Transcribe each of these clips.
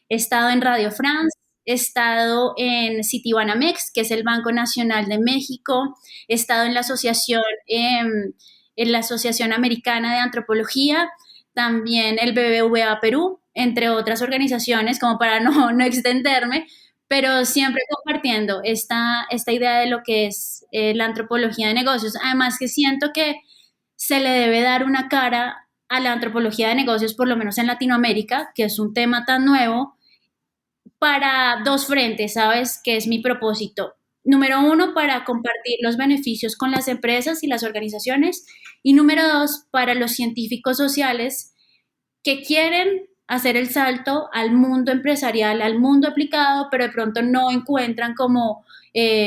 he estado en Radio France, he estado en Citibanamex, que es el Banco Nacional de México, he estado en la Asociación Americana de Antropología, también el BBVA Perú, entre otras organizaciones, como para no extenderme, pero siempre compartiendo esta idea de lo que es la antropología de negocios. Además que siento que se le debe dar una cara a la antropología de negocios, por lo menos en Latinoamérica, que es un tema tan nuevo, para dos frentes, ¿sabes? Que es mi propósito. Número uno, para compartir los beneficios con las empresas y las organizaciones. Y número dos, para los científicos sociales que quieren hacer el salto al mundo empresarial, al mundo aplicado, pero de pronto no encuentran como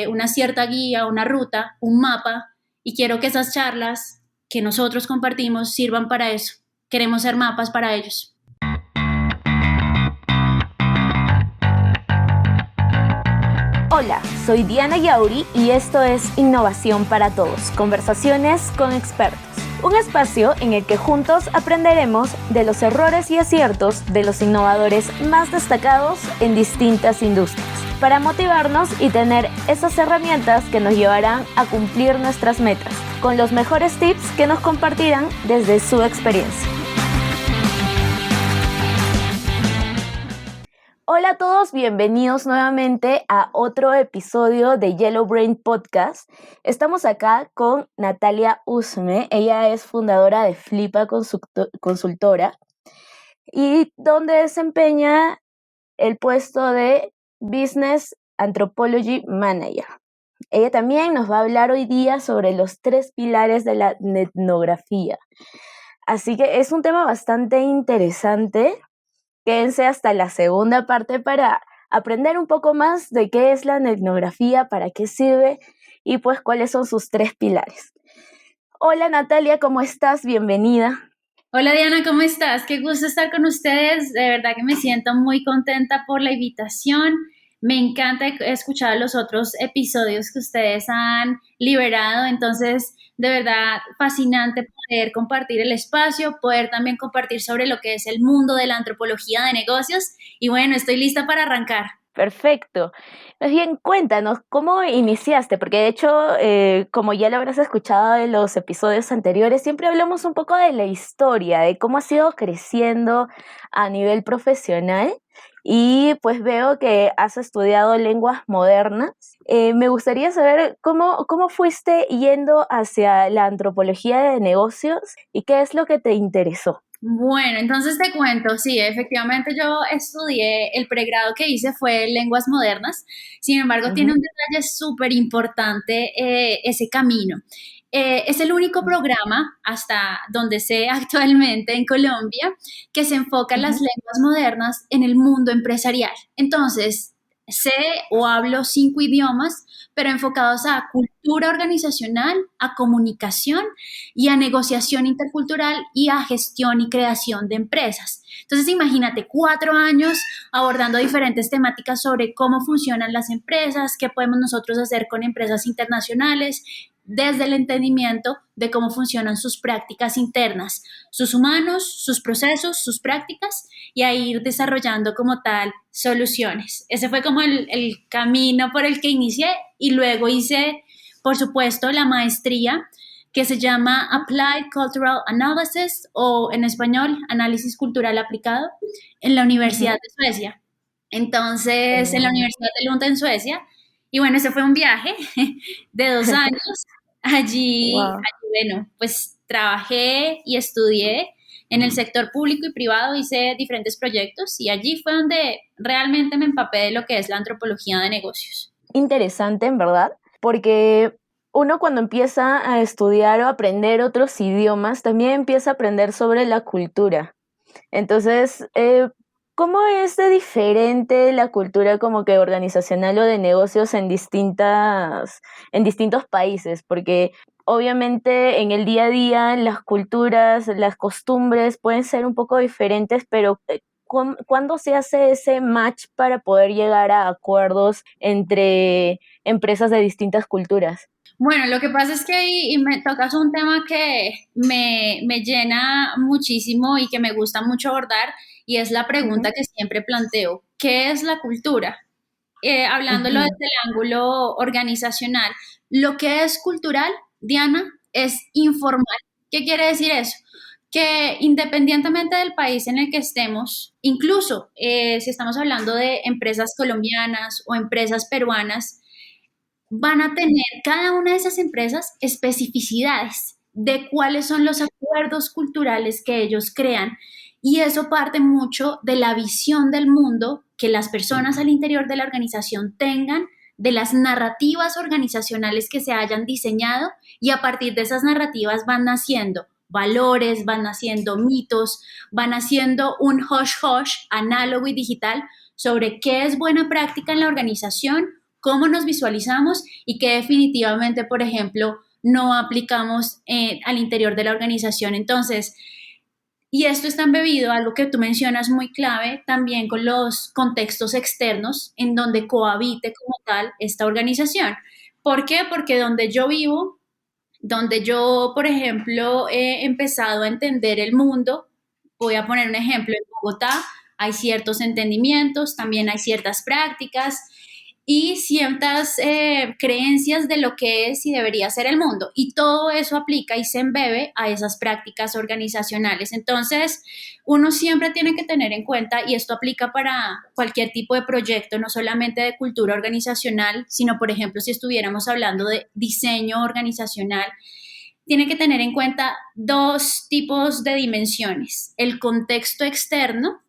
una cierta guía, una ruta, un mapa, y quiero que esas charlas que nosotros compartimos sirvan para eso. Queremos ser mapas para ellos. Hola, soy Diana Yauri y esto es Innovación para Todos, conversaciones con expertos. Un espacio en el que juntos aprenderemos de los errores y aciertos de los innovadores más destacados en distintas industrias, para motivarnos y tener esas herramientas que nos llevarán a cumplir nuestras metas, con los mejores tips que nos compartirán desde su experiencia. Hola a todos, bienvenidos nuevamente a otro episodio de Yellow Brain Podcast. Estamos acá con Natalia Usme, ella es fundadora de Flipa Consultora y donde desempeña el puesto de Business Anthropology Manager. Ella también nos va a hablar hoy día sobre los 3 pilares de la etnografía. Así que es un tema bastante interesante. Quédense hasta la segunda parte para aprender un poco más de qué es la etnografía, para qué sirve y pues cuáles son sus 3 pilares. Hola Natalia, ¿cómo estás? Bienvenida. Hola Diana, ¿cómo estás? Qué gusto estar con ustedes. De verdad que me siento muy contenta por la invitación. Me encanta escuchar los otros episodios que ustedes han liberado. Entonces, de verdad, fascinante poder compartir el espacio, poder también compartir sobre lo que es el mundo de la antropología de negocios. Y bueno, estoy lista para arrancar. Perfecto. Más bien, cuéntanos, ¿cómo iniciaste? Porque de hecho, como ya lo habrás escuchado en los episodios anteriores, siempre hablamos un poco de la historia, de cómo has ido creciendo a nivel profesional. Y pues veo que has estudiado lenguas modernas. Me gustaría saber cómo fuiste yendo hacia la antropología de negocios y qué es lo que te interesó. Bueno, entonces te cuento, sí, efectivamente yo estudié, el pregrado que hice fue lenguas modernas, sin embargo tiene un detalle súper importante ese camino. Es el único programa, hasta donde sé actualmente en Colombia, que se enfoca en las lenguas modernas en el mundo empresarial. Entonces, sé o hablo 5 idiomas, pero enfocados a cultura organizacional, a comunicación y a negociación intercultural y a gestión y creación de empresas. Entonces, imagínate 4 años abordando diferentes temáticas sobre cómo funcionan las empresas, qué podemos nosotros hacer con empresas internacionales, desde el entendimiento de cómo funcionan sus prácticas internas, sus humanos, sus procesos, sus prácticas, y a ir desarrollando como tal soluciones. Ese fue como el camino por el que inicié, y luego hice, por supuesto, la maestría que se llama Applied Cultural Analysis, o en español, Análisis Cultural Aplicado, en la Universidad de Suecia. Entonces, en la Universidad de Lund en Suecia. Y bueno, ese fue un viaje de 2 años. Wow. Bueno, pues trabajé y estudié en el sector público y privado, hice diferentes proyectos y allí fue donde realmente me empapé de lo que es la antropología de negocios. Interesante, en verdad, porque uno cuando empieza a estudiar o aprender otros idiomas, también empieza a aprender sobre la cultura. Entonces, ¿cómo es de diferente la cultura como que organizacional o de negocios en distintos países? Porque obviamente en el día a día las culturas, las costumbres pueden ser un poco diferentes, pero ¿cuándo se hace ese match para poder llegar a acuerdos entre empresas de distintas culturas? Bueno, lo que pasa es que ahí me tocas un tema que me llena muchísimo y que me gusta mucho abordar, y es la pregunta que siempre planteo. ¿qué es la cultura? Hablándolo desde el ángulo organizacional, lo que es cultural, Diana, es informal. ¿Qué quiere decir eso? Que independientemente del país en el que estemos, incluso si estamos hablando de empresas colombianas o empresas peruanas, van a tener cada una de esas empresas especificidades de cuáles son los acuerdos culturales que ellos crean. Y eso parte mucho de la visión del mundo que las personas al interior de la organización tengan, de las narrativas organizacionales que se hayan diseñado, y a partir de esas narrativas van naciendo valores, van naciendo mitos, van naciendo un hush-hush análogo y digital sobre qué es buena práctica en la organización, cómo nos visualizamos y que definitivamente, por ejemplo, no aplicamos al interior de la organización. Entonces, y esto está embebido, algo que tú mencionas muy clave, también con los contextos externos en donde cohabite como tal esta organización. ¿Por qué? Porque donde yo vivo, donde yo, por ejemplo, he empezado a entender el mundo, voy a poner un ejemplo, en Bogotá hay ciertos entendimientos, también hay ciertas prácticas y ciertas creencias de lo que es y debería ser el mundo. Y todo eso aplica y se embebe a esas prácticas organizacionales. Entonces, uno siempre tiene que tener en cuenta, y esto aplica para cualquier tipo de proyecto, no solamente de cultura organizacional, sino, por ejemplo, si estuviéramos hablando de diseño organizacional, tiene que tener en cuenta dos tipos de dimensiones. El contexto externo,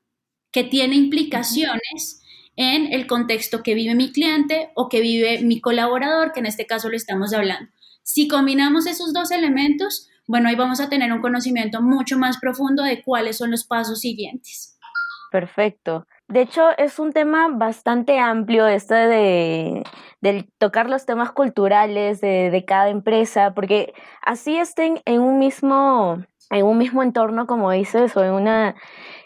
que tiene implicaciones en el contexto que vive mi cliente o que vive mi colaborador, que en este caso lo estamos hablando. Si combinamos esos dos elementos, bueno, ahí vamos a tener un conocimiento mucho más profundo de cuáles son los pasos siguientes. Perfecto. De hecho, es un tema bastante amplio esto de tocar los temas culturales de cada empresa, porque así estén en un mismo entorno, como dices, o en una,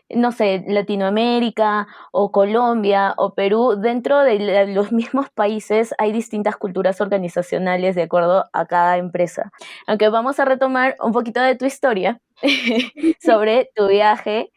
no sé, Latinoamérica o Colombia o Perú, dentro de los mismos países hay distintas culturas organizacionales de acuerdo a cada empresa. Aunque vamos a retomar un poquito de tu historia sobre tu viaje.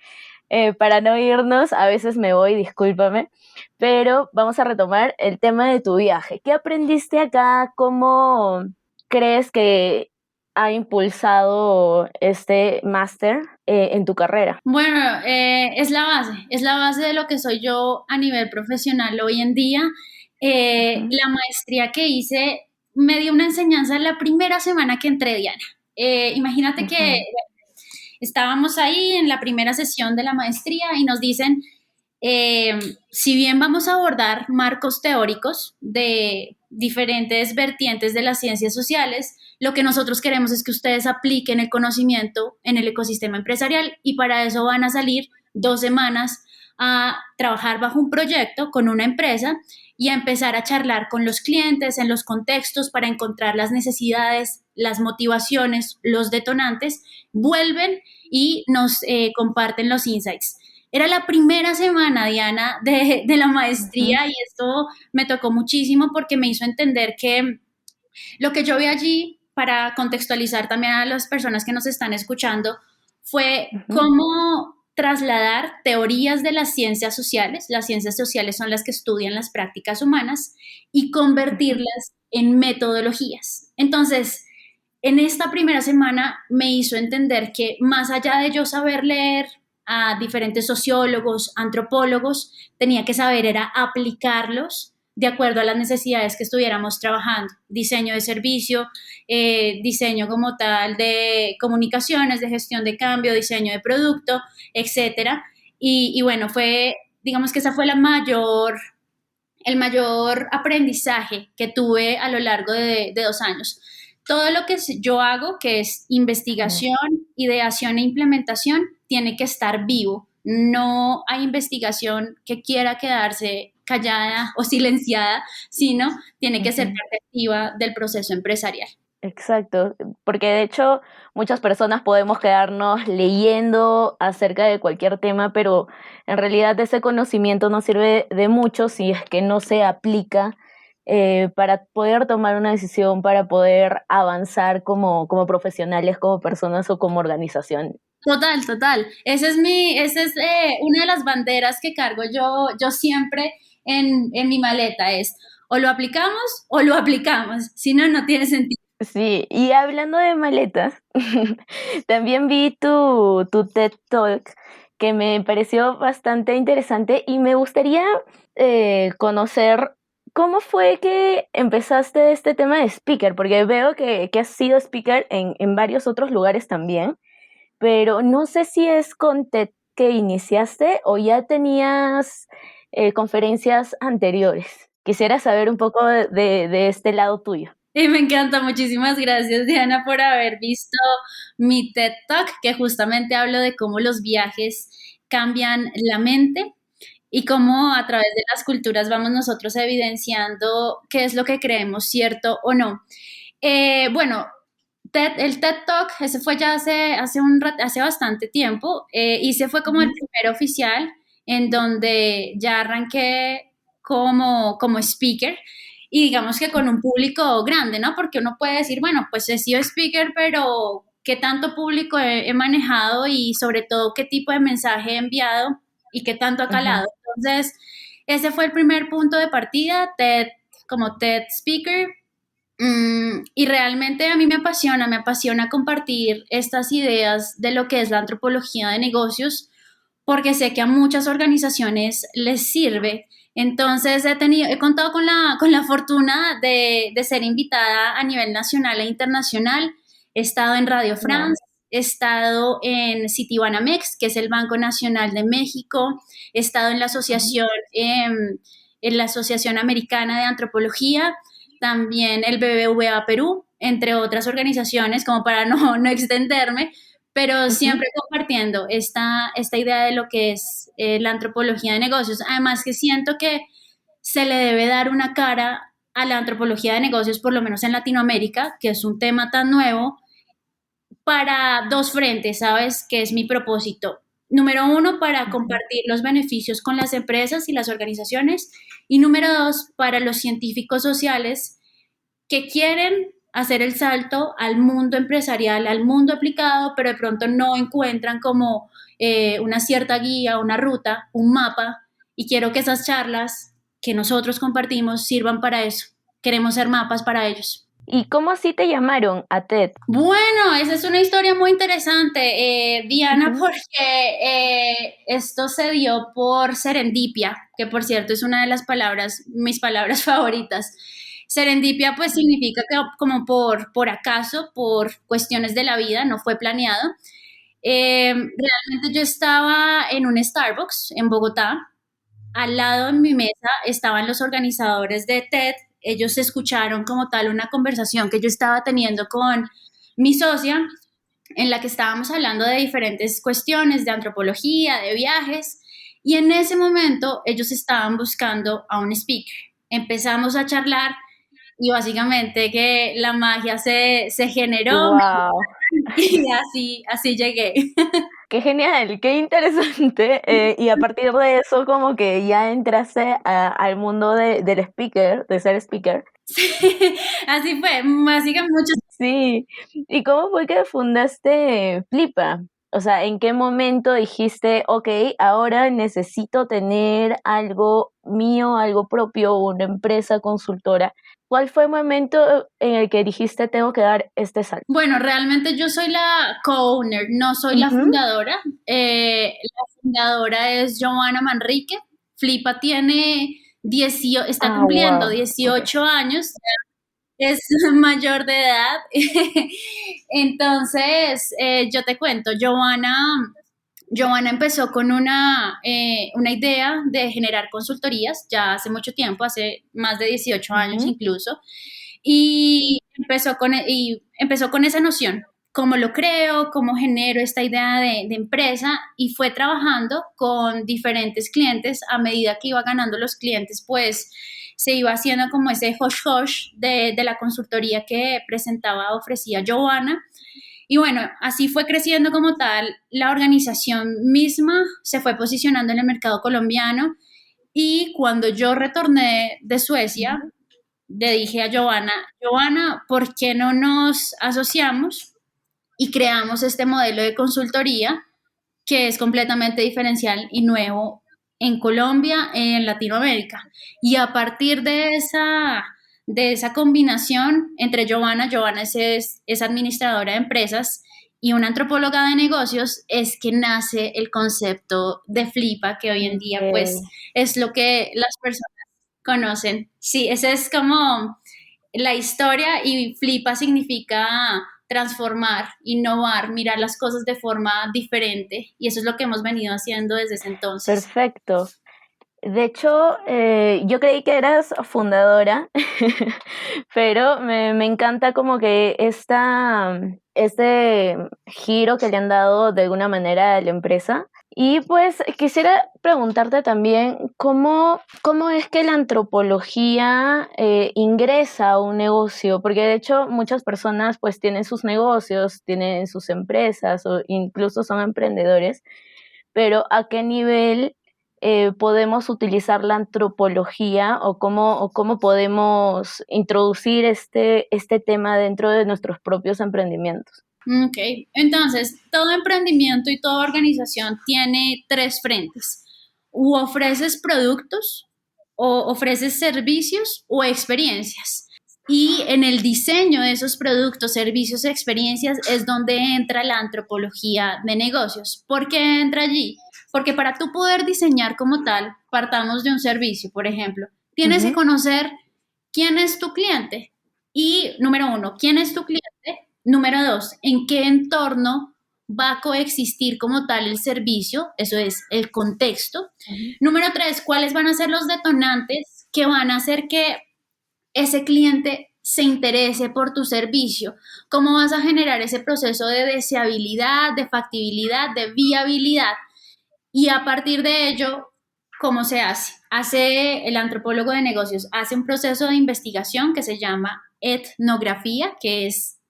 Para no irnos, a veces me voy, discúlpame, pero vamos a retomar el tema de tu viaje. ¿Qué aprendiste acá? ¿Cómo crees que ha impulsado este máster en tu carrera? Bueno, es la base de lo que soy yo a nivel profesional hoy en día. Ujú, La maestría que hice me dio una enseñanza la primera semana que entré, Diana. Imagínate que ujú, estábamos ahí en la primera sesión de la maestría y nos dicen, eh, si bien vamos a abordar marcos teóricos de diferentes vertientes de las ciencias sociales, lo que nosotros queremos es que ustedes apliquen el conocimiento en el ecosistema empresarial, y para eso van a salir 2 semanas a trabajar bajo un proyecto con una empresa y a empezar a charlar con los clientes en los contextos para encontrar las necesidades, las motivaciones, los detonantes. Vuelven y nos comparten los insights. Era la primera semana, Diana, de la ujú. maestría, y esto me tocó muchísimo porque me hizo entender que lo que yo vi allí, para contextualizar también a las personas que nos están escuchando, fue Ujú, cómo trasladar teorías de las ciencias sociales son las que estudian las prácticas humanas, y ujú, convertirlas en metodologías. Entonces, en esta primera semana me hizo entender que más allá de yo saber leer a diferentes sociólogos, antropólogos, tenía que saber era aplicarlos de acuerdo a las necesidades que estuviéramos trabajando. Diseño de servicio, diseño como tal de comunicaciones, de gestión de cambio, diseño de producto, etcétera. Y bueno, digamos que esa fue el mayor aprendizaje que tuve a lo largo de 2 años. Todo lo que yo hago, que es ujú. investigación, ideación e implementación, tiene que estar vivo. No hay investigación que quiera quedarse callada o silenciada, sino tiene que ser Ujú. parte activa del proceso empresarial. Exacto, porque de hecho muchas personas podemos quedarnos leyendo acerca de cualquier tema, pero en realidad ese conocimiento no sirve de mucho si es que no se aplica para poder tomar una decisión, para poder avanzar como profesionales, como personas o como organización. Total, total. Esa es una de las banderas que cargo yo siempre en mi maleta es o lo aplicamos, si no, no tiene sentido. Sí, y hablando de maletas, también vi tu TED Talk que me pareció bastante interesante y me gustaría conocer cómo fue que empezaste este tema de speaker, porque veo que has sido speaker en varios otros lugares también, pero no sé si es con TED que iniciaste o ya tenías conferencias anteriores. Quisiera saber un poco de este lado tuyo. Y me encanta, muchísimas gracias Diana por haber visto mi TED Talk, que justamente hablo de cómo los viajes cambian la mente y cómo a través de las culturas vamos nosotros evidenciando qué es lo que creemos cierto o no. Bueno, el TED Talk, ese fue ya hace bastante tiempo, y ese fue como el Ujú. primer oficial en donde ya arranqué como speaker y digamos que con un público grande, ¿no? Porque uno puede decir, bueno, pues he sido speaker, pero ¿qué tanto público he manejado y sobre todo qué tipo de mensaje he enviado y qué tanto ha Ajá. calado? Entonces, ese fue el primer punto de partida, TED, como TED Speaker. Y realmente a mí me apasiona compartir estas ideas de lo que es la antropología de negocios, porque sé que a muchas organizaciones les sirve. Entonces he contado con la fortuna de ser invitada a nivel nacional e internacional. He estado en Radio Wow. France, he estado en Citibanamex, que es el Banco Nacional de México, he estado en la Asociación Americana de Antropología, también el BBVA Perú, entre otras organizaciones, como para no extenderme, pero Ujú. siempre compartiendo esta idea de lo que es la antropología de negocios. Además que siento que se le debe dar una cara a la antropología de negocios, por lo menos en Latinoamérica, que es un tema tan nuevo, para dos frentes, ¿sabes? Que es mi propósito. Número uno, para Ujú. compartir los beneficios con las empresas y las organizaciones. Y número dos, para los científicos sociales que quieren hacer el salto al mundo empresarial, al mundo aplicado, pero de pronto no encuentran como una cierta guía, una ruta, un mapa, y quiero que esas charlas que nosotros compartimos sirvan para eso. Queremos ser mapas para ellos. ¿Y cómo así te llamaron a TED? Bueno, esa es una historia muy interesante, Diana, Ujú. porque esto se dio por serendipia, que por cierto es una de las palabras, mis palabras favoritas. Serendipia pues significa que como por acaso, por cuestiones de la vida, no fue planeado. Realmente yo estaba en un Starbucks en Bogotá. Al lado de mi mesa estaban los organizadores de TED. Ellos escucharon como tal una conversación que yo estaba teniendo con mi socia, en la que estábamos hablando de diferentes cuestiones, de antropología, de viajes, y en ese momento ellos estaban buscando a un speaker. Empezamos a charlar y básicamente que la magia se generó Wow, y así llegué. qué genial, qué interesante. Y a partir de eso, como que ya entraste al mundo del speaker, de ser speaker. Sí, así fue, básicamente muchos. Sí. ¿Y cómo fue que fundaste Flipa? O sea, ¿en qué momento dijiste, ok, ahora necesito tener algo mío, algo propio, una empresa consultora? ¿Cuál fue el momento en el que dijiste, tengo que dar este salto? Bueno, realmente yo soy la co-owner, no soy la Ujú. fundadora. La fundadora es Joana Manrique. Flipa tiene está Ah, cumpliendo wow. Ok. 18 años, es mayor de edad. Entonces, yo te cuento, Joana empezó con una idea de generar consultorías ya hace mucho tiempo, hace más de 18 años Ujú. incluso, y empezó con esa noción, cómo lo creo, cómo genero esta idea de empresa, y fue trabajando con diferentes clientes. A medida que iba ganando los clientes, pues se iba haciendo como ese hush-hush de la consultoría que presentaba, ofrecía Joana. Y bueno, así fue creciendo como tal, la organización misma se fue posicionando en el mercado colombiano, y cuando yo retorné de Suecia, Ujú. le dije a Joana, ¿por qué no nos asociamos y creamos este modelo de consultoría que es completamente diferencial y nuevo en Colombia, en Latinoamérica. Y a partir de esa combinación entre Giovanna es administradora de empresas y una antropóloga de negocios, es que nace el concepto de Flipa, que hoy en día pues es lo que las personas conocen. Sí, esa es como la historia, y Flipa significa transformar, innovar, mirar las cosas de forma diferente, y eso es lo que hemos venido haciendo desde ese entonces. Perfecto. De hecho, yo creí que eras fundadora, pero me encanta como que este giro que le han dado de alguna manera a la empresa. Y pues quisiera preguntarte también cómo es que la antropología ingresa a un negocio, porque de hecho muchas personas pues tienen sus negocios, tienen sus empresas o incluso son emprendedores, pero ¿a qué nivel podemos utilizar la antropología o cómo podemos introducir este tema dentro de nuestros propios emprendimientos? Ok, entonces todo emprendimiento y toda organización tiene tres frentes: o ofreces productos, o ofreces servicios, o experiencias. Y en el diseño de esos productos, servicios, experiencias es donde entra la antropología de negocios. ¿Por qué entra allí? Porque para tú poder diseñar como tal, partamos de un servicio, por ejemplo, tienes que conocer quién es tu cliente. Y número uno, ¿quién es tu cliente? Número dos, ¿en qué entorno va a coexistir como tal el servicio? Eso es el contexto. Número tres, ¿cuáles van a ser los detonantes que van a hacer que ese cliente se interese por tu servicio? ¿Cómo vas a generar ese proceso de deseabilidad, de factibilidad, de viabilidad? Y a partir de ello, ¿cómo se hace? El antropólogo de negocios hace un proceso de investigación que se llama etnografía,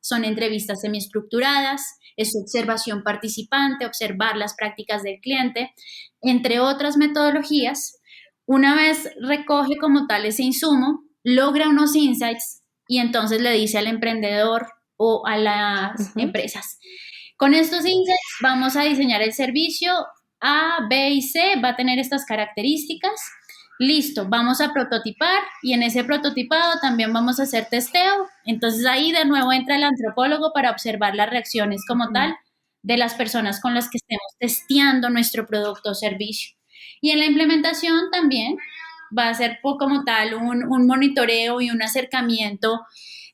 son entrevistas semiestructuradas, es observación participante, observar las prácticas del cliente, entre otras metodologías. Una vez recoge como tal ese insumo, logra unos insights y entonces le dice al emprendedor o a las empresas: con estos insights vamos a diseñar el servicio A, B y C, va a tener estas características. Listo, vamos a prototipar, y en ese prototipado también vamos a hacer testeo. Entonces ahí de nuevo entra el antropólogo para observar las reacciones como tal de las personas con las que estemos testeando nuestro producto o servicio. Y en la implementación también va a ser como tal un monitoreo y un acercamiento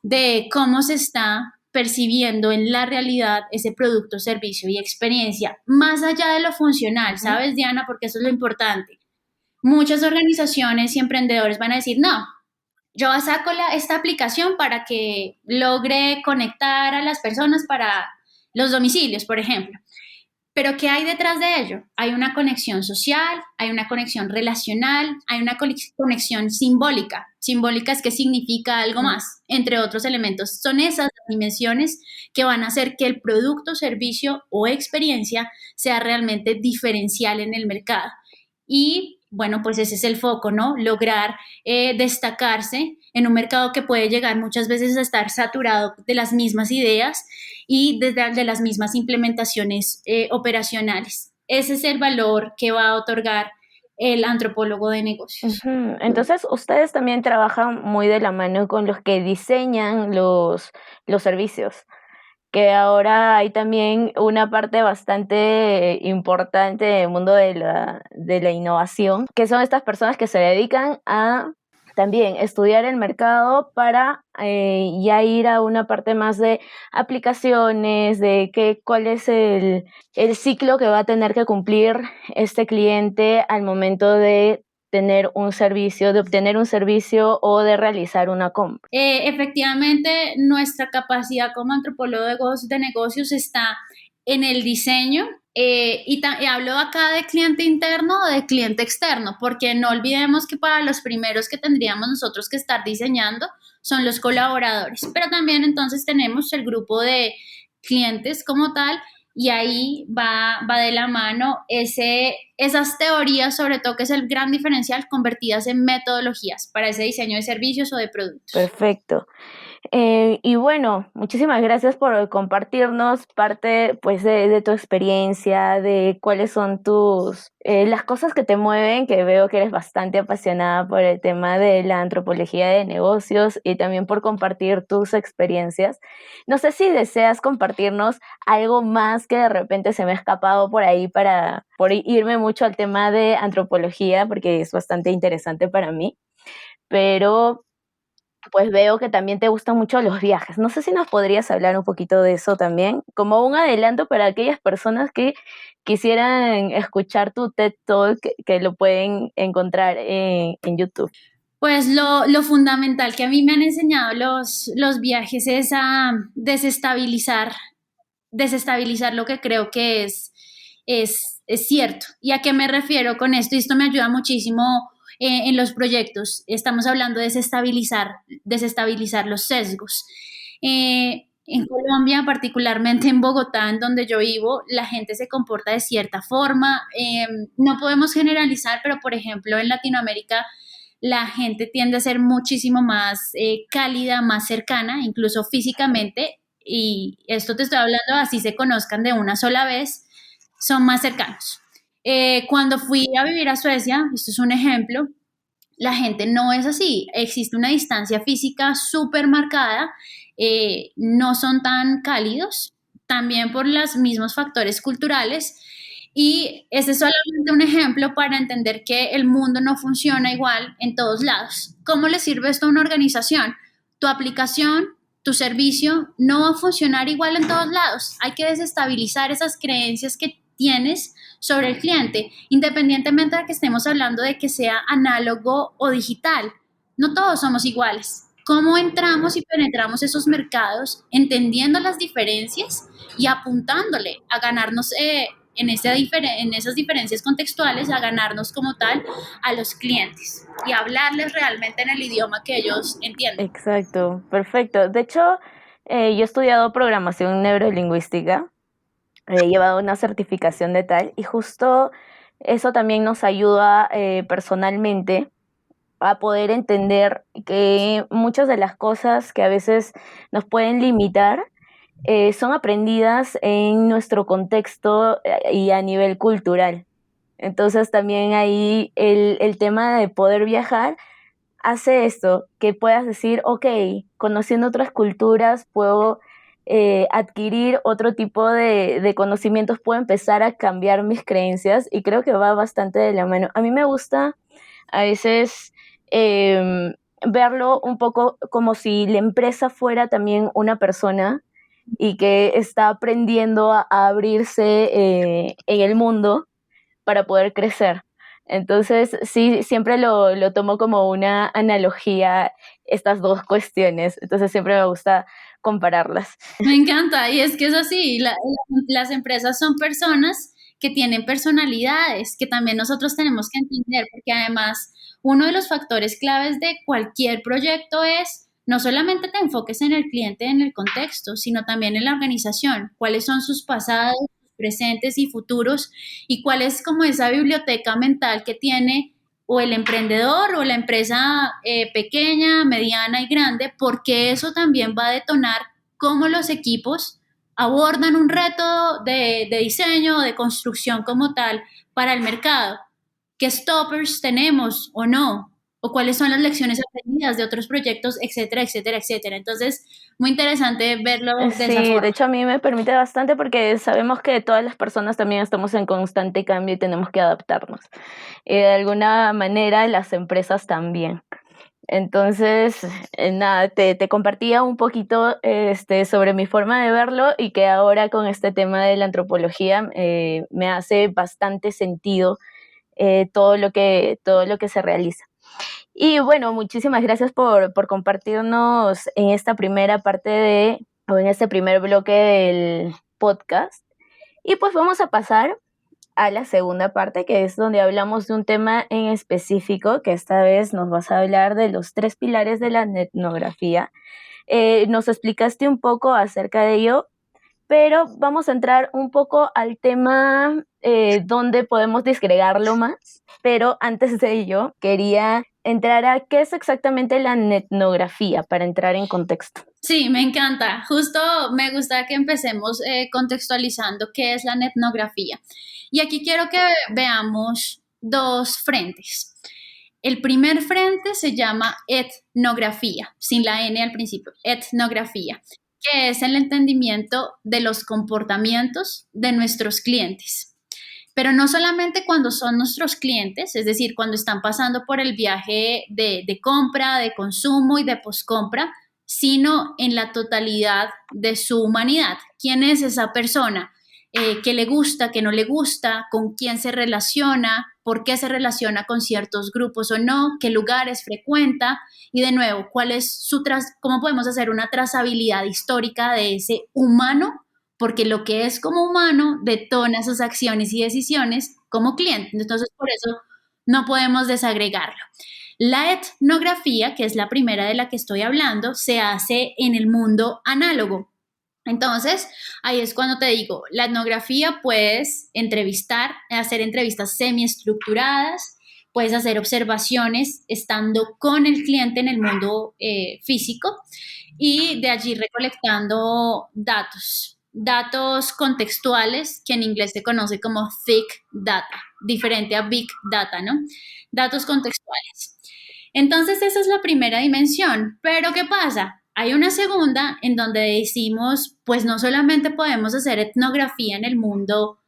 de cómo se está percibiendo en la realidad ese producto, servicio y experiencia, más allá de lo funcional, ¿sabes, Diana? Porque eso es lo importante. Muchas organizaciones y emprendedores van a decir: no, yo saco esta aplicación para que logre conectar a las personas para los domicilios, por ejemplo. Pero ¿qué hay detrás de ello? Hay una conexión social, hay una conexión relacional, hay una conexión simbólica. Simbólica es que significa algo más, entre otros elementos. Son esas dimensiones que van a hacer que el producto, servicio o experiencia sea realmente diferencial en el mercado. Y bueno, pues ese es el foco, ¿no? Lograr destacarse en un mercado que puede llegar muchas veces a estar saturado de las mismas ideas y de las mismas implementaciones operacionales. Ese es el valor que va a otorgar el antropólogo de negocios. Entonces, ustedes también trabajan muy de la mano con los que diseñan los servicios, que ahora hay también una parte bastante importante del mundo de la innovación, que son estas personas que se dedican a también estudiar el mercado para ya ir a una parte más de aplicaciones, de cuál es el ciclo que va a tener que cumplir este cliente al momento de tener un servicio, de obtener un servicio o de realizar una compra. Efectivamente, nuestra capacidad como antropólogos de negocios está en el diseño, y hablo acá de cliente interno o de cliente externo, porque no olvidemos que para los primeros que tendríamos nosotros que estar diseñando son los colaboradores, pero también entonces tenemos el grupo de clientes como tal, y ahí va de la mano esas teorías, sobre todo, que es el gran diferencial, convertidas en metodologías para ese diseño de servicios o de productos. Perfecto. Y bueno, muchísimas gracias por compartirnos parte pues de tu experiencia, de cuáles son las cosas que te mueven, que veo que eres bastante apasionada por el tema de la antropología de negocios y también por compartir tus experiencias. No sé si deseas compartirnos algo más que de repente se me ha escapado por ahí por irme mucho al tema de antropología, porque es bastante interesante para mí, pero pues veo que también te gustan mucho los viajes. No sé si nos podrías hablar un poquito de eso también, como un adelanto para aquellas personas que quisieran escuchar tu TED Talk, que lo pueden encontrar en YouTube. Pues lo fundamental que a mí me han enseñado los viajes es a desestabilizar lo que creo que es cierto. ¿Y a qué me refiero con esto? Y esto me ayuda muchísimo en los proyectos. Estamos hablando de desestabilizar los sesgos. En Colombia, particularmente en Bogotá, en donde yo vivo, la gente se comporta de cierta forma. No podemos generalizar, pero por ejemplo en Latinoamérica la gente tiende a ser muchísimo más cálida, más cercana, incluso físicamente, y esto te estoy hablando así se conozcan de una sola vez, son más cercanos. Cuando fui a vivir a Suecia, esto es un ejemplo, la gente no es así, existe una distancia física súper marcada, no son tan cálidos, también por los mismos factores culturales, y este es solamente un ejemplo para entender que el mundo no funciona igual en todos lados. ¿Cómo le sirve esto a una organización? Tu aplicación, tu servicio no va a funcionar igual en todos lados. Hay que desestabilizar esas creencias que tienes sobre el cliente, independientemente de que estemos hablando de que sea análogo o digital. No todos somos iguales. ¿Cómo entramos y penetramos esos mercados entendiendo las diferencias y apuntándole a ganarnos en esas diferencias contextuales, a ganarnos como tal a los clientes y hablarles realmente en el idioma que ellos entienden? Exacto, perfecto. De hecho, yo he estudiado programación neurolingüística, he llevado una certificación de tal y justo eso también nos ayuda personalmente a poder entender que muchas de las cosas que a veces nos pueden limitar son aprendidas en nuestro contexto y a nivel cultural. Entonces también ahí el tema de poder viajar hace esto, que puedas decir, ok, conociendo otras culturas puedo adquirir otro tipo de conocimientos, puedo empezar a cambiar mis creencias y creo que va bastante de la mano. A mí me gusta a veces verlo un poco como si la empresa fuera también una persona y que está aprendiendo a abrirse en el mundo para poder crecer. Entonces, sí, siempre lo tomo como una analogía estas dos cuestiones. Entonces, siempre me gusta compararlas. Me encanta, y es que es así, las empresas son personas que tienen personalidades, que también nosotros tenemos que entender, porque además uno de los factores claves de cualquier proyecto es no solamente te enfoques en el cliente, en el contexto, sino también en la organización, cuáles son sus pasados, sus presentes y futuros, y cuál es como esa biblioteca mental que tiene o el emprendedor o la empresa pequeña, mediana y grande, porque eso también va a detonar cómo los equipos abordan un reto de diseño o de construcción como tal para el mercado. ¿Qué stoppers tenemos o no? ¿O cuáles son las lecciones aprendidas de otros proyectos, etcétera, etcétera, etcétera? Entonces, muy interesante verlo de esa Sí, de forma. hecho a mí me permite bastante porque sabemos que todas las personas también estamos en constante cambio y tenemos que adaptarnos. Y de alguna manera las empresas también. Entonces, nada, te compartía un poquito sobre mi forma de verlo y que ahora con este tema de la antropología me hace bastante sentido todo lo que se realiza. Y bueno, muchísimas gracias por compartirnos en esta primera parte o en este primer bloque del podcast. Y pues vamos a pasar a la segunda parte, que es donde hablamos de un tema en específico, que esta vez nos vas a hablar de los 3 pilares de la etnografía. Nos explicaste un poco acerca de ello, pero vamos a entrar un poco al tema donde podemos disgregarlo más. Pero antes de ello, quería entrar a qué es exactamente la etnografía, para entrar en contexto. Sí, me encanta. Justo me gusta que empecemos contextualizando qué es la etnografía. Y aquí quiero que veamos dos frentes. El primer frente se llama etnografía, sin la N al principio, etnografía, que es el entendimiento de los comportamientos de nuestros clientes. Pero no solamente cuando son nuestros clientes, es decir, cuando están pasando por el viaje de compra, de consumo y de poscompra, sino en la totalidad de su humanidad. ¿Quién es esa persona? ¿Qué le gusta, qué no le gusta? ¿Con quién se relaciona? ¿Por qué se relaciona con ciertos grupos o no? ¿Qué lugares frecuenta? Y de nuevo, ¿cómo podemos hacer una trazabilidad histórica de ese humano? Porque lo que es como humano detona sus acciones y decisiones como cliente. Entonces, por eso no podemos desagregarlo. La etnografía, que es la primera de la que estoy hablando, se hace en el mundo análogo. Entonces, ahí es cuando te digo, la etnografía puedes hacer entrevistas semiestructuradas, puedes hacer observaciones estando con el cliente en el mundo físico y de allí recolectando datos contextuales que en inglés se conoce como thick data, diferente a big data, ¿no? Datos contextuales. Entonces, esa es la primera dimensión. Pero, ¿qué pasa? Hay una segunda en donde decimos, pues no solamente podemos hacer etnografía en el mundo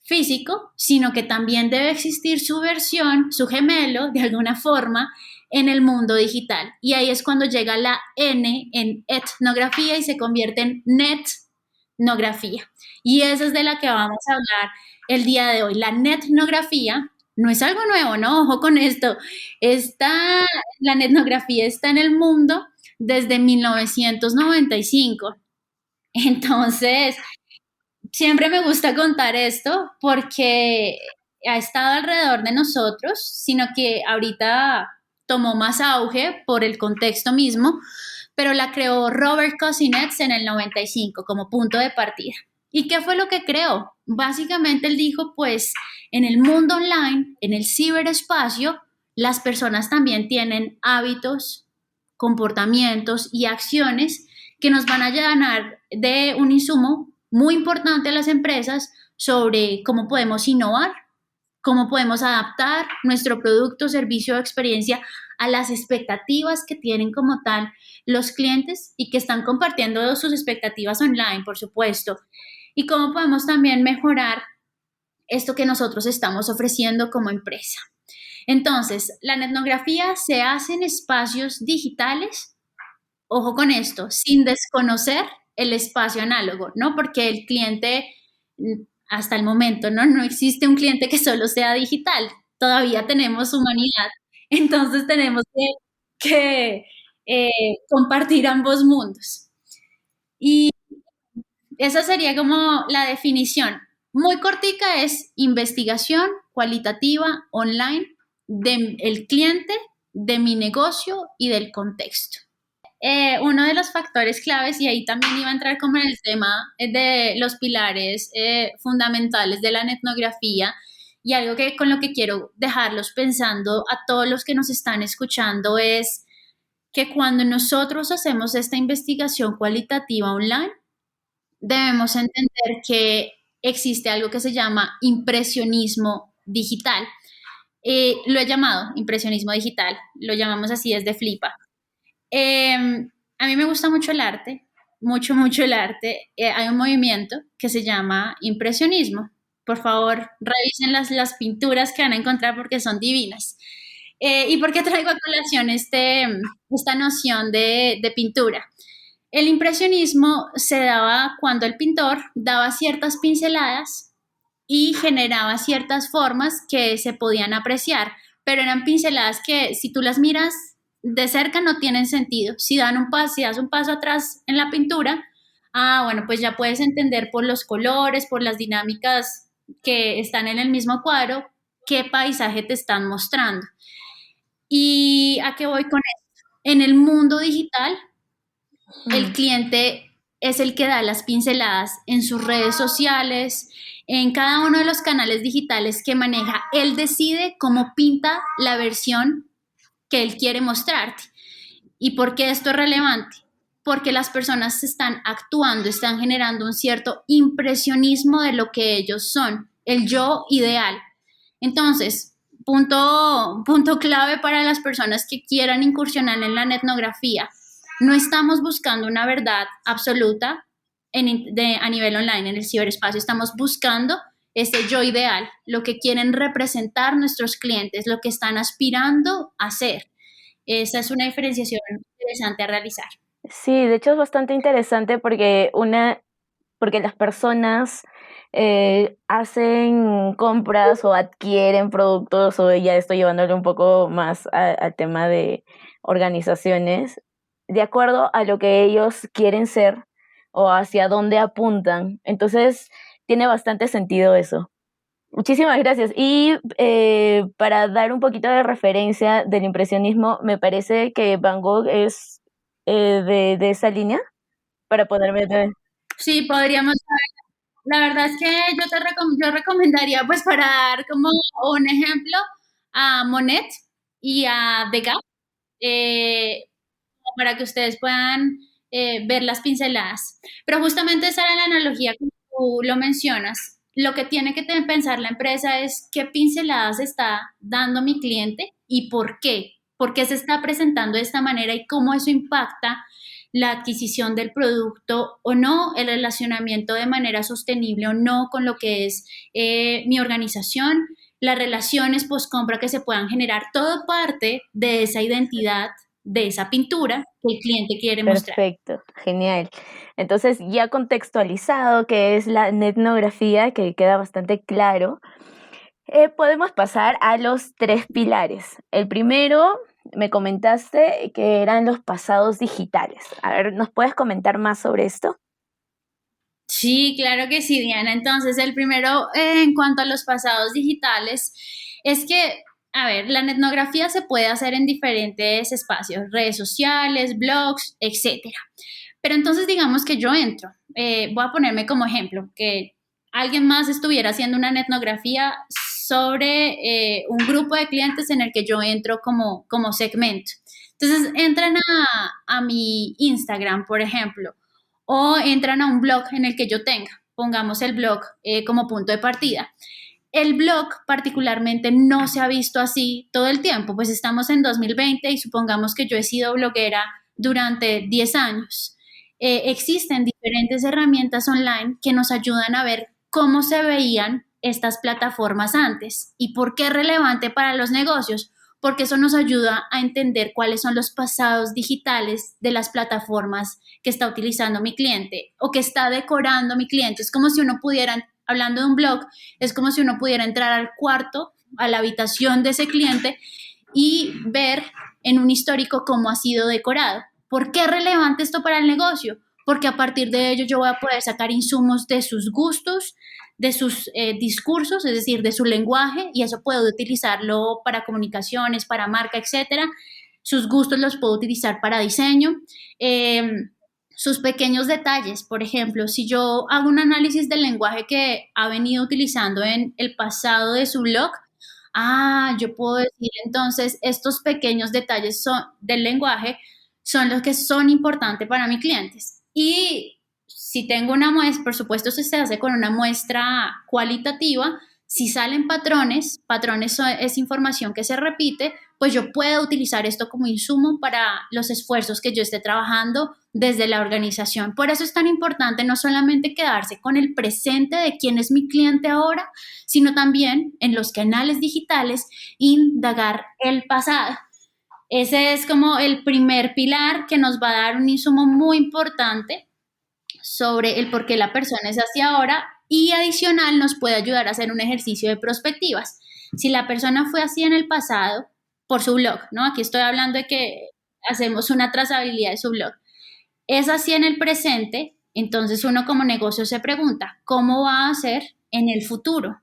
físico, sino que también debe existir su versión, su gemelo, de alguna forma, en el mundo digital. Y ahí es cuando llega la N en etnografía y se convierte en netnografía. Y esa es de la que vamos a hablar el día de hoy. La netnografía no es algo nuevo, ¿no? Ojo con esto. La etnografía está en el mundo desde 1995. Entonces, siempre me gusta contar esto porque ha estado alrededor de nosotros, sino que ahorita tomó más auge por el contexto mismo, pero la creó Robert Kozinets en el 95 como punto de partida. ¿Y qué fue lo que creó? Básicamente él dijo, pues en el mundo online, en el ciberespacio, las personas también tienen hábitos, comportamientos y acciones que nos van a llenar de un insumo muy importante a las empresas sobre cómo podemos innovar, cómo podemos adaptar nuestro producto, servicio o experiencia a las expectativas que tienen como tal los clientes y que están compartiendo sus expectativas online, por supuesto, y cómo podemos también mejorar esto que nosotros estamos ofreciendo como empresa. Entonces, la etnografía se hace en espacios digitales, ojo con esto, sin desconocer el espacio análogo, ¿no? Porque el cliente, hasta el momento, no existe un cliente que solo sea digital, todavía tenemos humanidad, entonces tenemos que compartir ambos mundos. Y esa sería como la definición. Muy cortica, es investigación cualitativa online del cliente, de mi negocio y del contexto. Uno de los factores claves, y ahí también iba a entrar como en el tema de los pilares fundamentales de la etnografía, y algo que con lo que quiero dejarlos pensando a todos los que nos están escuchando es que cuando nosotros hacemos esta investigación cualitativa online, debemos entender que existe algo que se llama impresionismo digital. Lo he llamado impresionismo digital, lo llamamos así desde Flipa. A mí me gusta mucho el arte, mucho el arte. Hay un movimiento que se llama impresionismo. Por favor, revisen las pinturas que van a encontrar porque son divinas. ¿Y por qué traigo a colación esta noción de pintura? El impresionismo se daba cuando el pintor daba ciertas pinceladas y generaba ciertas formas que se podían apreciar, pero eran pinceladas que si tú las miras de cerca no tienen sentido. Si das un paso atrás en la pintura, bueno, pues ya puedes entender por los colores, por las dinámicas que están en el mismo cuadro, qué paisaje te están mostrando. ¿Y a qué voy con esto? En el mundo digital, el cliente es el que da las pinceladas en sus redes sociales, en cada uno de los canales digitales que maneja. Él decide cómo pinta la versión que él quiere mostrarte. ¿Y por qué esto es relevante? Porque las personas están actuando, están generando un cierto impresionismo de lo que ellos son, el yo ideal. Entonces, punto clave para las personas que quieran incursionar en la etnografía. No estamos buscando una verdad absoluta a nivel online, en el ciberespacio. Estamos buscando ese yo ideal, lo que quieren representar nuestros clientes, lo que están aspirando a ser. Esa es una diferenciación interesante a realizar. Sí, de hecho es bastante interesante porque las personas hacen compras o adquieren productos, o ya estoy llevándolo un poco más al tema de organizaciones, de acuerdo a lo que ellos quieren ser o hacia dónde apuntan. Entonces, tiene bastante sentido eso. Muchísimas gracias. Y para dar un poquito de referencia del impresionismo, me parece que Van Gogh es de esa línea, para ponerme de... Sí, podríamos. La verdad es que yo recomendaría, pues, para dar como un ejemplo, a Monet y a Degas, eh, para que ustedes puedan ver las pinceladas. Pero justamente esa era la analogía que tú lo mencionas. Lo que tiene que pensar la empresa es qué pinceladas está dando mi cliente y por qué. ¿Por qué se está presentando de esta manera y cómo eso impacta la adquisición del producto o no, el relacionamiento de manera sostenible o no con lo que es mi organización, las relaciones post-compra que se puedan generar, todo parte de esa identidad, de esa pintura que el cliente quiere mostrar. Perfecto, genial. Entonces, ya contextualizado que es la etnografía, que queda bastante claro, podemos pasar a los 3 pilares. El primero, me comentaste que eran los pasados digitales. A ver, ¿nos puedes comentar más sobre esto? Sí, claro que sí, Diana. Entonces, el primero, en cuanto a los pasados digitales, es que, a ver, la etnografía se puede hacer en diferentes espacios, redes sociales, blogs, etcétera. Pero entonces digamos que yo entro, voy a ponerme como ejemplo, que alguien más estuviera haciendo una etnografía sobre un grupo de clientes en el que yo entro como segmento. Entonces entran a mi Instagram, por ejemplo, o entran a un blog en el que yo tenga, pongamos el blog como punto de partida. El blog particularmente no se ha visto así todo el tiempo, pues estamos en 2020 y supongamos que yo he sido bloguera durante 10 años. Existen diferentes herramientas online que nos ayudan a ver cómo se veían estas plataformas antes y por qué es relevante para los negocios, porque eso nos ayuda a entender cuáles son los pasados digitales de las plataformas que está utilizando mi cliente o que está decorando mi cliente. Es como si uno pudiera, hablando de un blog, es como si uno pudiera entrar al cuarto, a la habitación de ese cliente y ver en un histórico cómo ha sido decorado. ¿Por qué es relevante esto para el negocio? Porque a partir de ello yo voy a poder sacar insumos de sus gustos, de sus discursos, es decir, de su lenguaje, y eso puedo utilizarlo para comunicaciones, para marca, etcétera. Sus gustos los puedo utilizar para diseño. Sus pequeños detalles, por ejemplo, si yo hago un análisis del lenguaje que ha venido utilizando en el pasado de su blog, yo puedo decir entonces estos pequeños detalles del lenguaje son los que son importantes para mis clientes. Y si tengo una muestra, por supuesto, si se hace con una muestra cualitativa, si salen patrones es información que se repite, pues yo puedo utilizar esto como insumo para los esfuerzos que yo esté trabajando desde la organización. Por eso es tan importante no solamente quedarse con el presente de quién es mi cliente ahora, sino también en los canales digitales indagar el pasado. Ese es como el primer pilar que nos va a dar un insumo muy importante sobre el por qué la persona es así ahora y adicional nos puede ayudar a hacer un ejercicio de prospectivas. Si la persona fue así en el pasado, por su blog, ¿no? Aquí estoy hablando de que hacemos una trazabilidad de su blog. Es así en el presente, entonces uno como negocio se pregunta, ¿cómo va a ser en el futuro?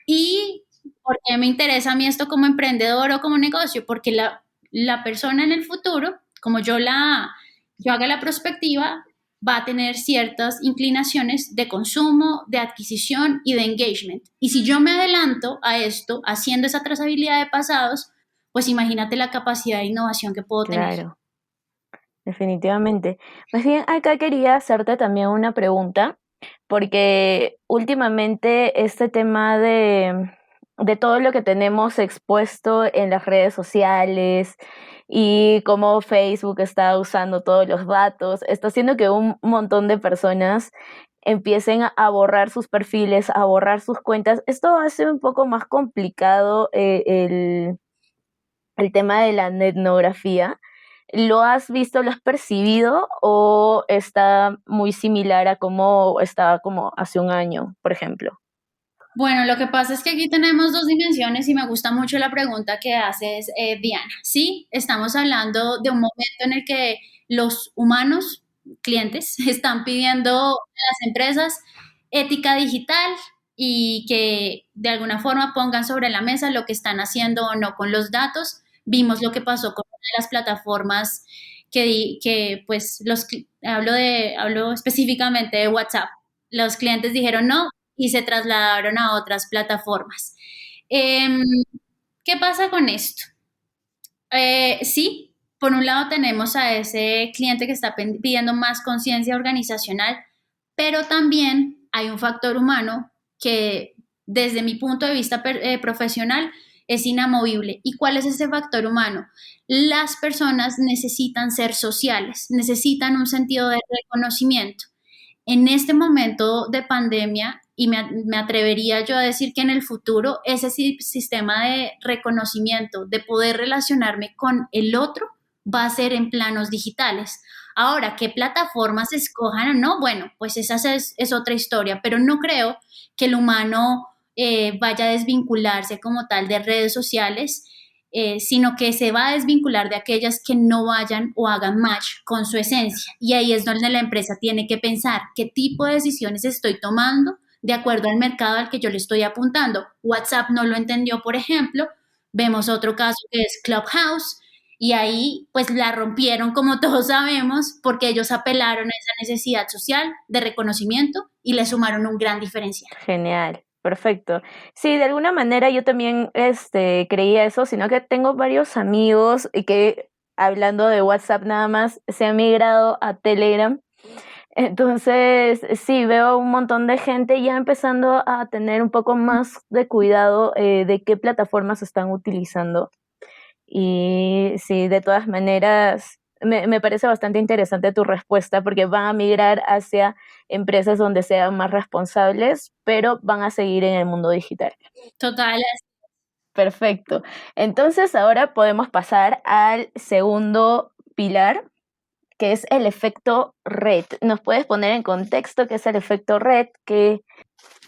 ¿Y por qué me interesa a mí esto como emprendedor o como negocio? Porque la persona en el futuro, como yo haga la prospectiva, va a tener ciertas inclinaciones de consumo, de adquisición y de engagement. Y si yo me adelanto a esto, haciendo esa trazabilidad de pasados, pues imagínate la capacidad de innovación que puedo tener. Claro, definitivamente. Más bien, acá quería hacerte también una pregunta, porque últimamente este tema de todo lo que tenemos expuesto en las redes sociales y cómo Facebook está usando todos los datos, está haciendo que un montón de personas empiecen a borrar sus perfiles, a borrar sus cuentas. Esto hace un poco más complicado el tema de la etnografía. ¿Lo has visto, lo has percibido o está muy similar a cómo estaba como hace un año, por ejemplo? Bueno, lo que pasa es que aquí tenemos dos dimensiones y me gusta mucho la pregunta que haces, Diana. Sí, estamos hablando de un momento en el que los humanos, clientes, están pidiendo a las empresas ética digital y que de alguna forma pongan sobre la mesa lo que están haciendo o no con los datos. Vimos lo que pasó con una de las plataformas que pues hablo específicamente de WhatsApp. Los clientes dijeron no, y se trasladaron a otras plataformas. Em, ¿Qué pasa con esto? Sí, por un lado tenemos a ese cliente que está pidiendo más conciencia organizacional, pero también hay un factor humano que desde mi punto de vista profesional es inamovible. ¿Y cuál es ese factor humano? Las personas necesitan ser sociales, necesitan un sentido de reconocimiento. En este momento de pandemia, y me atrevería yo a decir que en el futuro, ese sistema de reconocimiento, de poder relacionarme con el otro, va a ser en planos digitales. Ahora, ¿qué plataformas escojan o no? Bueno, pues esa es otra historia, pero no creo que el humano vaya a desvincularse como tal de redes sociales, sino que se va a desvincular de aquellas que no vayan o hagan match con su esencia. Y ahí es donde la empresa tiene que pensar qué tipo de decisiones estoy tomando de acuerdo al mercado al que yo le estoy apuntando. WhatsApp no lo entendió, por ejemplo. Vemos otro caso que es Clubhouse. Y ahí pues la rompieron, como todos sabemos, porque ellos apelaron a esa necesidad social de reconocimiento y le sumaron un gran diferencial. Genial, perfecto. Sí, de alguna manera yo también creía eso, sino que tengo varios amigos y que hablando de WhatsApp nada más se han migrado a Telegram. Entonces, sí, veo un montón de gente ya empezando a tener un poco más de cuidado de qué plataformas están utilizando. Y sí, de todas maneras, me parece bastante interesante tu respuesta porque van a migrar hacia empresas donde sean más responsables, pero van a seguir en el mundo digital. Total. Perfecto. Entonces, ahora podemos pasar al segundo pilar, que es el efecto red. ¿Nos puedes poner en contexto qué es el efecto red?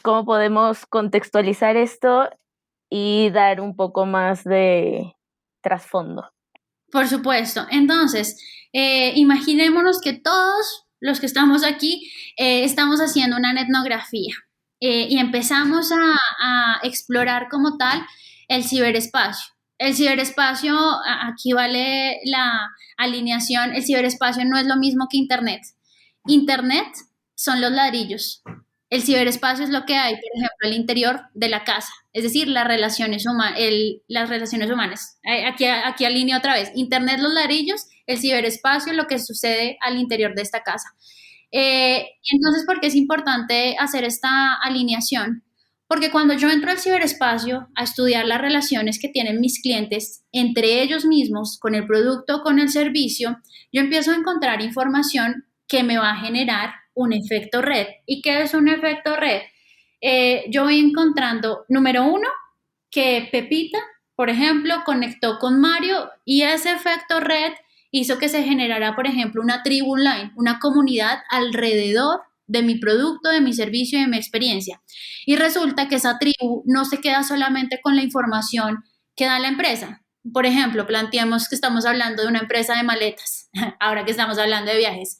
¿Cómo podemos contextualizar esto y dar un poco más de trasfondo? Por supuesto. Entonces, imaginémonos que todos los que estamos aquí estamos haciendo una etnografía y empezamos a explorar como tal el ciberespacio. El ciberespacio, aquí vale la alineación, el ciberespacio no es lo mismo que Internet. Internet son los ladrillos. El ciberespacio es lo que hay, por ejemplo, al interior de la casa, es decir, las relaciones humanas. Aquí alineo otra vez. Internet, los ladrillos, el ciberespacio, lo que sucede al interior de esta casa. Entonces, ¿por qué es importante hacer esta alineación? Porque cuando yo entro al ciberespacio a estudiar las relaciones que tienen mis clientes entre ellos mismos, con el producto o con el servicio, yo empiezo a encontrar información que me va a generar un efecto red. ¿Y qué es un efecto red? Yo voy encontrando, número uno, que Pepita, por ejemplo, conectó con Mario y ese efecto red hizo que se generara, por ejemplo, una tribu online, una comunidad alrededor de mi producto, de mi servicio y de mi experiencia. Y resulta que esa tribu no se queda solamente con la información que da la empresa. Por ejemplo, planteemos que estamos hablando de una empresa de maletas, ahora que estamos hablando de viajes.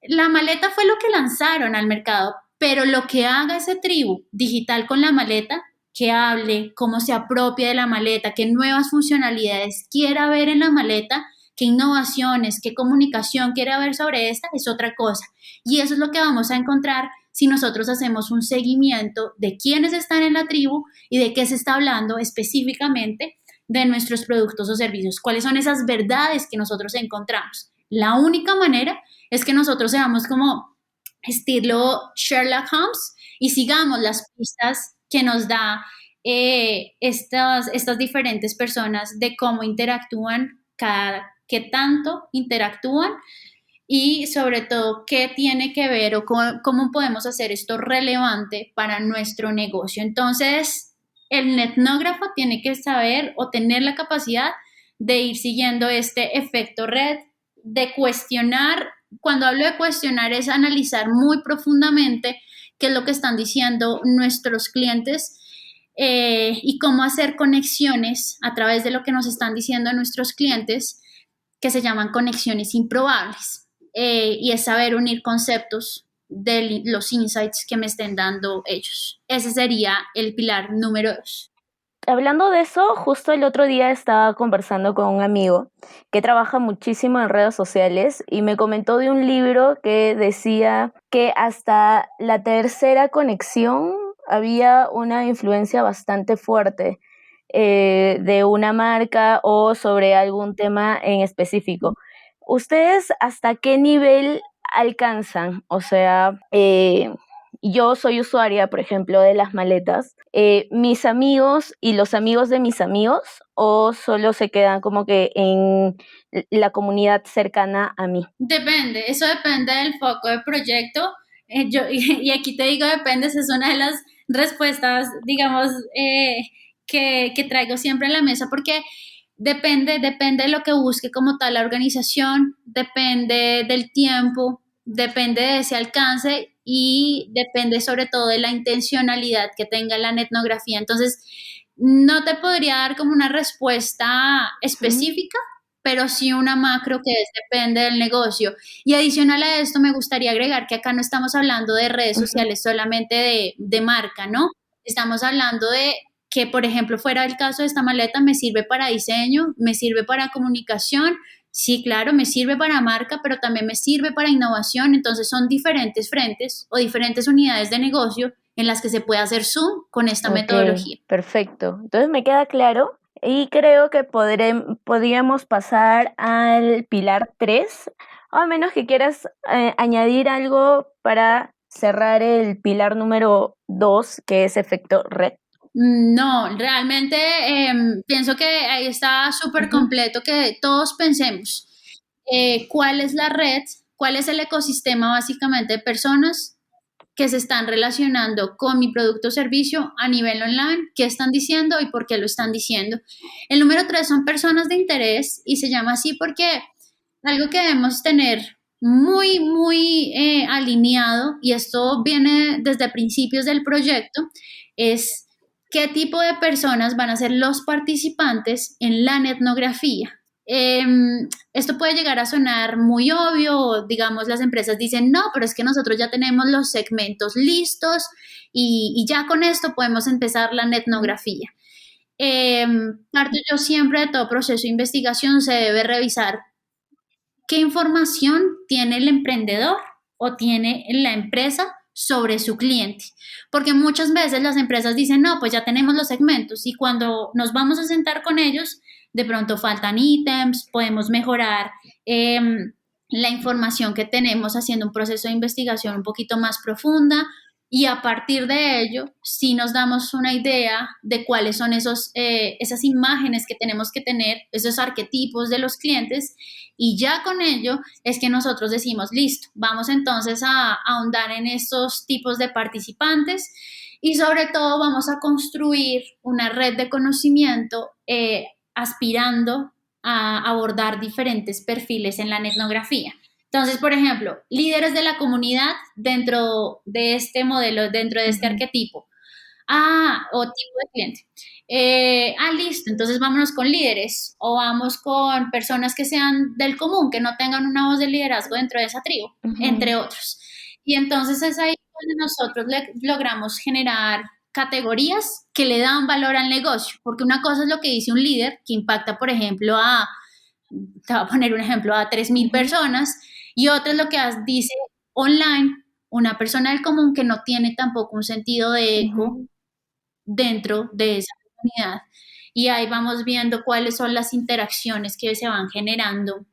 La maleta fue lo que lanzaron al mercado, pero lo que haga ese tribu digital con la maleta, que hable, cómo se apropia de la maleta, qué nuevas funcionalidades quiera ver en la maleta, qué innovaciones, qué comunicación quiera ver sobre esta, es otra cosa. Y eso es lo que vamos a encontrar si nosotros hacemos un seguimiento de quiénes están en la tribu y de qué se está hablando específicamente de nuestros productos o servicios, cuáles son esas verdades que nosotros encontramos. La única manera es que nosotros seamos como estilo Sherlock Holmes y sigamos las pistas que nos da estas diferentes personas de cómo interactúan, qué tanto interactúan y sobre todo qué tiene que ver o cómo podemos hacer esto relevante para nuestro negocio. Entonces, el etnógrafo tiene que saber o tener la capacidad de ir siguiendo este efecto red, de cuestionar. Cuando hablo de cuestionar es analizar muy profundamente qué es lo que están diciendo nuestros clientes y cómo hacer conexiones a través de lo que nos están diciendo nuestros clientes, que se llaman conexiones improbables. Y es saber unir conceptos de los insights que me estén dando ellos. Ese sería el pilar número 2. Hablando de eso, justo el otro día estaba conversando con un amigo que trabaja muchísimo en redes sociales y me comentó de un libro que decía que hasta la tercera conexión había una influencia bastante fuerte de una marca o sobre algún tema en específico. ¿Ustedes hasta qué nivel alcanzan? O sea, yo soy usuaria, por ejemplo, de las maletas. ¿Mis amigos y los amigos de mis amigos o solo se quedan como que en la comunidad cercana a mí? Depende, eso depende del foco de proyecto. Y aquí te digo depende, esa es una de las respuestas, digamos, que traigo siempre a la mesa, porque depende de lo que busque como tal la organización, depende del tiempo, depende de ese alcance y depende sobre todo de la intencionalidad que tenga la etnografía. Entonces, no te podría dar como una respuesta específica, pero sí una macro que depende del negocio. Y adicional a esto, me gustaría agregar que acá no estamos hablando de redes sociales solamente de marca, ¿no? Estamos hablando de que, por ejemplo, fuera el caso de esta maleta, me sirve para diseño, me sirve para comunicación, sí, claro, me sirve para marca, pero también me sirve para innovación. Entonces son diferentes frentes o diferentes unidades de negocio en las que se puede hacer zoom con esta metodología. Perfecto. Entonces me queda claro y creo que podríamos pasar al pilar 3, a menos que quieras añadir algo para cerrar el pilar número 2, que es efecto red. No, realmente pienso que ahí está súper completo que todos pensemos cuál es la red, cuál es el ecosistema básicamente de personas que se están relacionando con mi producto o servicio a nivel online, qué están diciendo y por qué lo están diciendo. El número 3 son personas de interés y se llama así porque algo que debemos tener muy alineado, y esto viene desde principios del proyecto, es qué tipo de personas van a ser los participantes en la etnografía. Esto puede llegar a sonar muy obvio, digamos, las empresas dicen, no, pero es que nosotros ya tenemos los segmentos listos y ya con esto podemos empezar la etnografía. Parte yo siempre de todo proceso de investigación se debe revisar qué información tiene el emprendedor o tiene la empresa sobre su cliente. Porque muchas veces las empresas dicen, no, pues ya tenemos los segmentos y cuando nos vamos a sentar con ellos, de pronto faltan ítems, podemos mejorar la información que tenemos haciendo un proceso de investigación un poquito más profunda y a partir de ello sí nos damos una idea de cuáles son esas imágenes que tenemos que tener, esos arquetipos de los clientes y ya con ello es que nosotros decimos, listo, vamos entonces a ahondar en estos tipos de participantes y sobre todo vamos a construir una red de conocimiento aspirando a abordar diferentes perfiles en la etnografía. Entonces, por ejemplo, líderes de la comunidad dentro de este modelo, dentro de este arquetipo. O tipo de cliente. Listo, entonces vámonos con líderes o vamos con personas que sean del común, que no tengan una voz de liderazgo dentro de esa tribu, entre otros. Y entonces es ahí donde nosotros logramos generar categorías que le dan valor al negocio, porque una cosa es lo que dice un líder, que impacta, por ejemplo, te voy a poner un ejemplo, a 3,000 personas, y otra es lo que dice online una persona del común que no tiene tampoco un sentido de eco dentro de esa comunidad. y ahí vamos viendo cuáles son las interacciones que se van generando,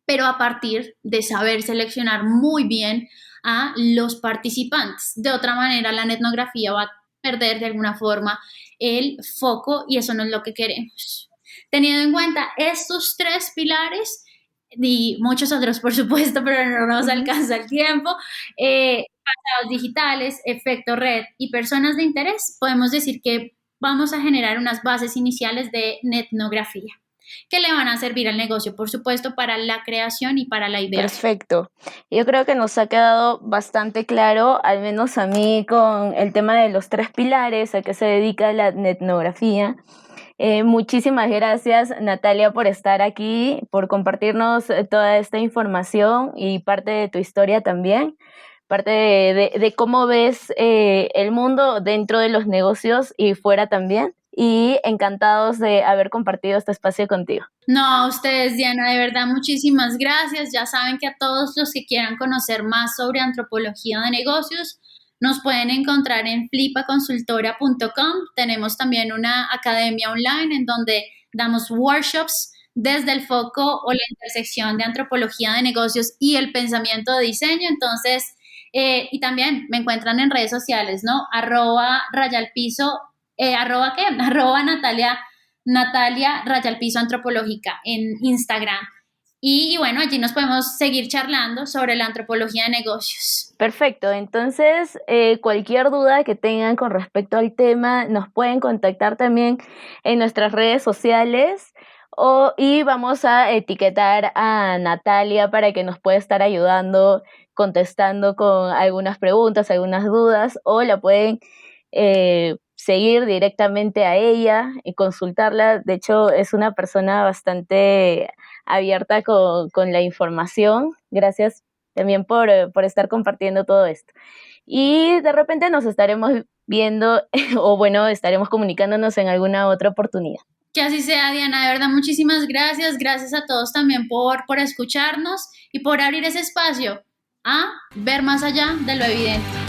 pero a partir de saber seleccionar muy bien a los participantes. De otra manera, la etnografía va a perder de alguna forma el foco y eso no es lo que queremos. Teniendo en cuenta estos 3 pilares y muchos otros, por supuesto, pero no nos alcanza el tiempo, pasados digitales, efecto red y personas de interés, podemos decir que vamos a generar unas bases iniciales de etnografía que le van a servir al negocio, por supuesto, para la creación y para la idea. Perfecto. Yo creo que nos ha quedado bastante claro, al menos a mí, con el tema de los 3 pilares a que se dedica la etnografía. Muchísimas gracias, Natalia, por estar aquí, por compartirnos toda esta información y parte de tu historia también, parte de cómo ves el mundo dentro de los negocios y fuera también. Y encantados de haber compartido este espacio contigo. No, a ustedes, Diana, de verdad, muchísimas gracias. Ya saben que a todos los que quieran conocer más sobre antropología de negocios, nos pueden encontrar en flipaconsultora.com. Tenemos también una academia online en donde damos workshops desde el foco o la intersección de antropología de negocios y el pensamiento de diseño. Entonces, y también me encuentran en redes sociales, ¿no? @rayalpiso, ¿arroba qué? Natalia Rayalpiso Antropológica en Instagram. Y bueno, allí nos podemos seguir charlando sobre la antropología de negocios. Perfecto, entonces cualquier duda que tengan con respecto al tema nos pueden contactar también en nuestras redes sociales y vamos a etiquetar a Natalia para que nos pueda estar ayudando, contestando con algunas preguntas, algunas dudas, o la pueden seguir directamente a ella y consultarla. De hecho, es una persona bastante abierta con la información. Gracias también por estar compartiendo todo esto. Y de repente nos estaremos viendo, o bueno, estaremos comunicándonos en alguna otra oportunidad. Que así sea, Diana, de verdad, muchísimas gracias. Gracias a todos también por escucharnos y por abrir ese espacio a ver más allá de lo evidente.